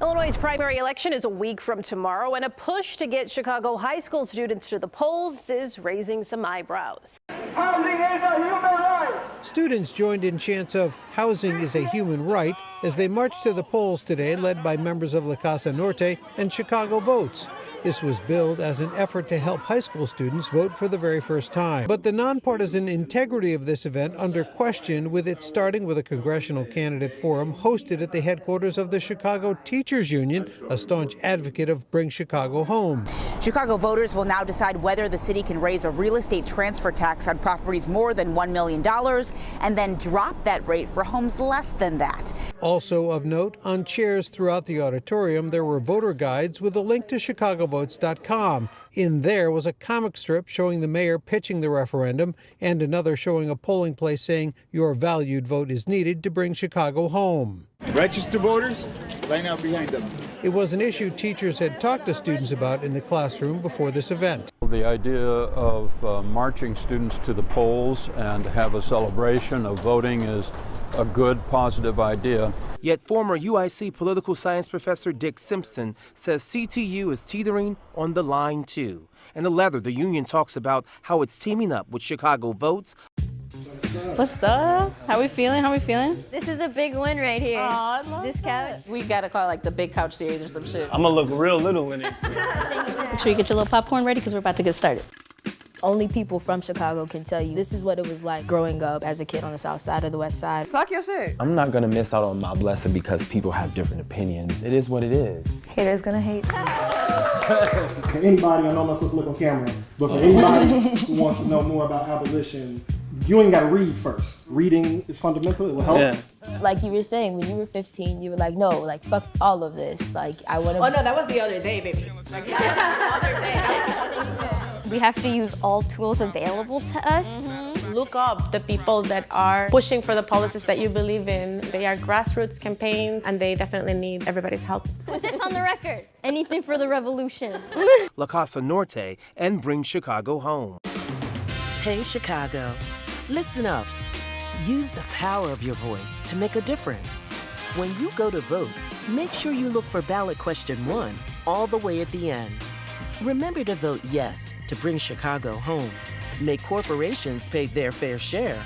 Illinois' primary election is a week from tomorrow, and a push to get Chicago high school students to the polls is raising some eyebrows. Housing is a human right. Students joined in chants of "Housing is a human right" as they marched to the polls today, led by members of La Casa Norte and Chicago Votes. This was billed as an effort to help high school students vote for the very first time. But the nonpartisan integrity of this event under question, with it starting with a congressional candidate forum hosted at the headquarters of the Chicago Teachers Union, a staunch advocate of Bring Chicago Home. Chicago voters will now decide whether the city can raise a real estate transfer tax on properties more than $1 million and then drop that rate for homes less than that. Also of note, on chairs throughout the auditorium, there were voter guides with a link to ChicagoVotes.com. In there was a comic strip showing the mayor pitching the referendum and another showing a polling place saying your valued vote is needed to bring Chicago home. Registered voters, line out behind them. It was an issue teachers had talked to students about in the classroom before this event. The idea of marching students to the polls and have a celebration of voting is a good, positive idea. Yet former UIC political science professor Dick Simpson says CTU is teetering on the line too. In a letter, the union talks about how it's teaming up with Chicago Votes. What's up? How we feeling? This is a big win right here. I love this couch. We gotta call it like the big couch series or some shit. I'm gonna look real little in it. Make sure you get your little popcorn ready because we're about to get started. Only people from Chicago can tell you this is what it was like growing up as a kid on the south side or the west side. Talk your shit. I'm not gonna miss out on my blessing because people have different opinions. It is what it is. Haters gonna hate. For anybody, I know I'm not supposed to look on camera, but for anybody who wants to know more about abolition, you ain't gotta read first. Reading is fundamental, it will help. Yeah. Like you were saying, when you were 15, you were like, no, like fuck all of this. Like I wanna. Oh no, that was the other day, baby. Like that was the other day. We have to use all tools available to us. Look up the people that are pushing for the policies that you believe in. They are grassroots campaigns, and they definitely need everybody's help. Put this on the record. Anything for the revolution. La Casa Norte and Bring Chicago Home. Hey, Chicago. Listen up. Use the power of your voice to make a difference. When you go to vote, make sure you look for ballot question 1 all the way at the end. Remember to vote yes to Bring Chicago Home. Make corporations pay their fair share.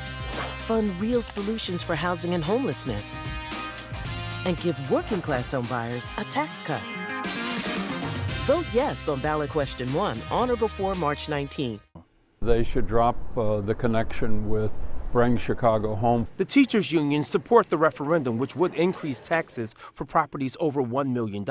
Fund real solutions for housing and homelessness. And give working class homebuyers a tax cut. Vote yes on ballot question 1 on or before March 19th. They should drop the connection with Bring Chicago Home. The teachers union support the referendum, which would increase taxes for properties over $1 million.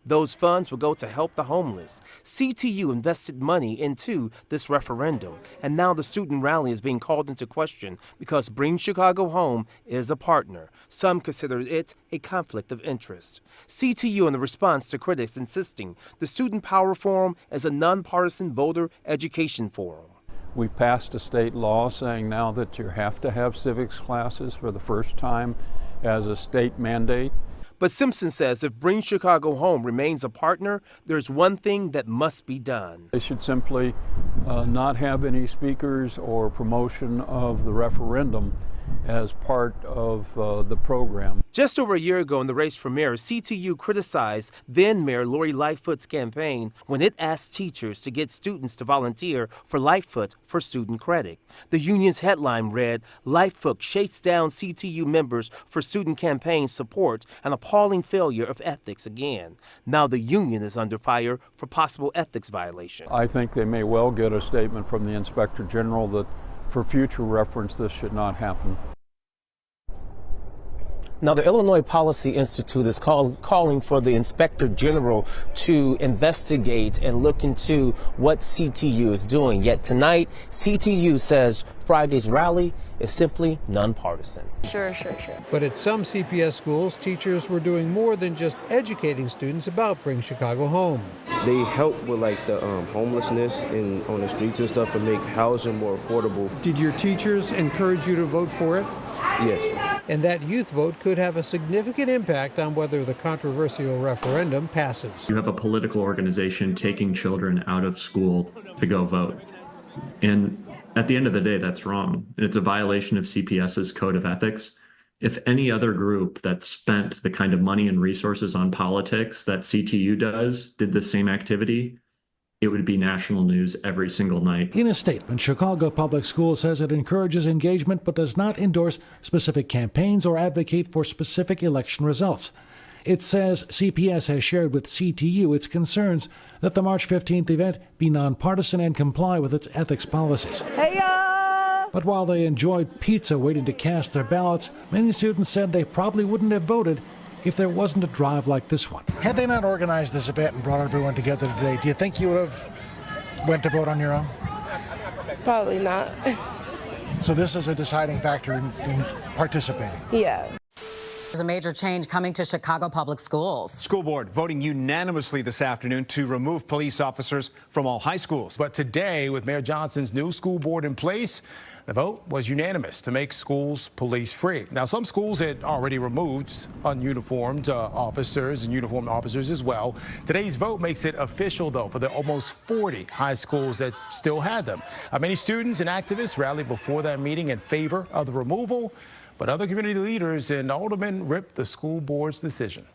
Those funds will go to help the homeless. CTU invested money into this referendum, and now the student rally is being called into question because Bring Chicago Home is a partner. Some consider it a conflict of interest. CTU in the response to critics insisting the Student Power Forum is a nonpartisan voter education forum. We passed a state law saying now that you have to have civics classes for the first time as a state mandate. But Simpson says if Bring Chicago Home remains a partner, there's one thing that must be done. They should simply not have any speakers or promotion of the referendum as part of the program. Just over a year ago in the race for mayor, CTU criticized then-Mayor Lori Lightfoot's campaign when it asked teachers to get students to volunteer for Lightfoot for student credit. The union's headline read, "Lightfoot shakes down CTU members for student campaign support, an appalling failure of ethics again." Now the union is under fire for possible ethics violation. I think they may well get a statement from the Inspector General that for future reference this should not happen. Now, the Illinois Policy Institute is calling for the Inspector General to investigate and look into what CTU is doing. Yet tonight, CTU says Friday's rally is simply nonpartisan. Sure. But at some CPS schools, teachers were doing more than just educating students about Bring Chicago Home. They help with like the homelessness on the streets and stuff and make housing more affordable. Did your teachers encourage you to vote for it? Yes. And that youth vote could have a significant impact on whether the controversial referendum passes. You have a political organization taking children out of school to go vote. And at the end of the day, that's wrong. And it's a violation of CPS's code of ethics. If any other group that spent the kind of money and resources on politics that CTU does did the same activity, it would be national news every single night. In a statement, Chicago Public Schools says it encourages engagement but does not endorse specific campaigns or advocate for specific election results. It says CPS has shared with CTU its concerns that the March 15th event be nonpartisan and comply with its ethics policies. But while they enjoyed pizza waiting to cast their ballots, many students said they probably wouldn't have voted if there wasn't a drive like this one. Had they not organized this event and brought everyone together today, do you think you would have went to vote on your own? Probably not. So this is a deciding factor in participating? Yeah. There's a major change coming to Chicago Public Schools. School board voting unanimously this afternoon to remove police officers from all high schools. But today, with Mayor Johnson's new school board in place, the vote was unanimous to make schools police-free. Now, some schools had already removed ununiformed officers and uniformed officers as well. Today's vote makes it official, though, for the almost 40 high schools that still had them. Many students and activists rallied before that meeting in favor of the removal, but other community leaders and aldermen ripped the school board's decision.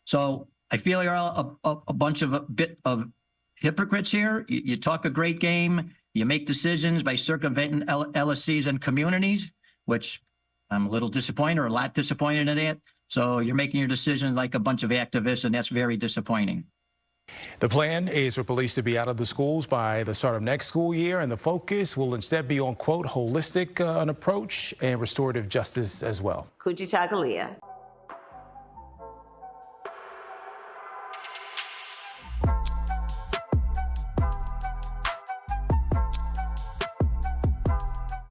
So I feel you're all a bunch of a bit of hypocrites here. You talk a great game. You make decisions by circumventing LSCs and communities, which I'm a little disappointed or a lot disappointed in that. So you're making your decision like a bunch of activists, and that's very disappointing. The plan is for police to be out of the schools by the start of next school year, and the focus will instead be on, quote, holistic an approach and restorative justice as well. Kujichagulia.